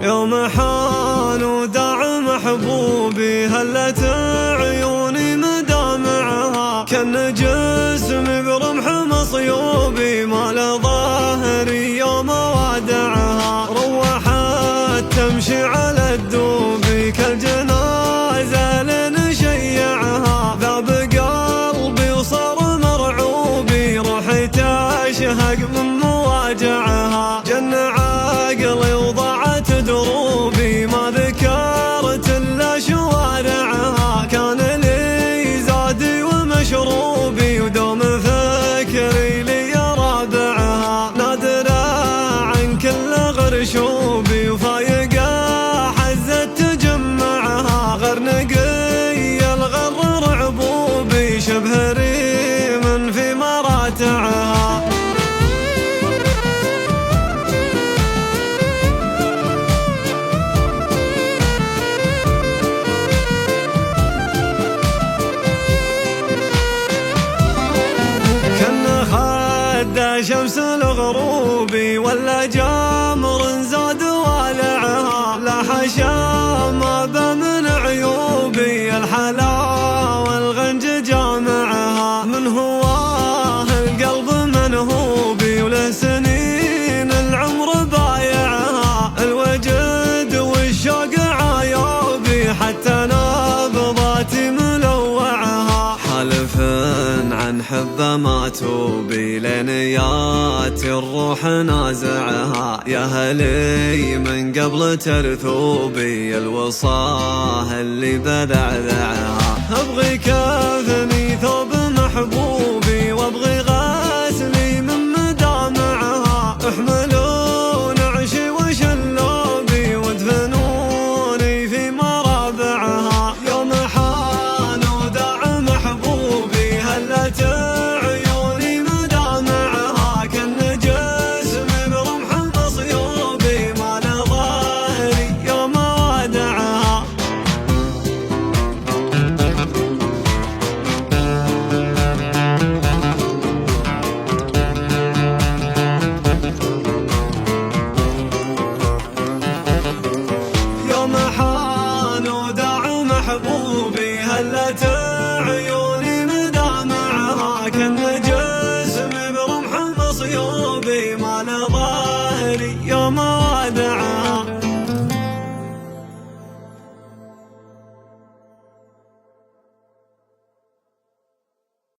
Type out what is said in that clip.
يوم حان وداع محبوبي هلت عيوني مدامعها، كان جسمي برمح مصيوبي ما له ظهري يوم وادعها. روحت تمشي على الدوبي كالجنازة لنشيعها، ذاب قلبي وصار مرعوبي روحي تشهق من مواجعها. جن عقلي وضاعت دروبي ما ذكرت الا شوارعها، كان لي زادي ومشروبي ودوم فكري لي رابعها. نادرة عن كل غرشوبي وفايقة حزت تجمعها، غير نقي الغر رعبوبي شبه ريم في مراتعها. شمس الغروبي ولا جمر زاد والعها، لا حشا ما بمن عيوبي الحلا والغنج جامعها. من هواه القلب منهوبي وله سنين العمر بايعها، الوجد والشوق عيوبي حتى نبضاتي ملوعها. حلف عن حبه ما توبي لنيات الروح نازعها، يا هلي من قبل ترثوبي الوصاه اللي بذعذعها. ابغي كفني ثوب محبوبي وابغي غسلي من مدامعها، احملون عشي وشلوبي وادفنوني في مرابعها. يوم حان وداع محبوبي هلت عيوني مدامعها، كان جسمي برمح مصيوبي ما له ظهري يوم وادعها. يوم حان وداع محبوبي هلت عيوني مدامعها، كان جسمي برمح مصيوبي ما له ظهري يوم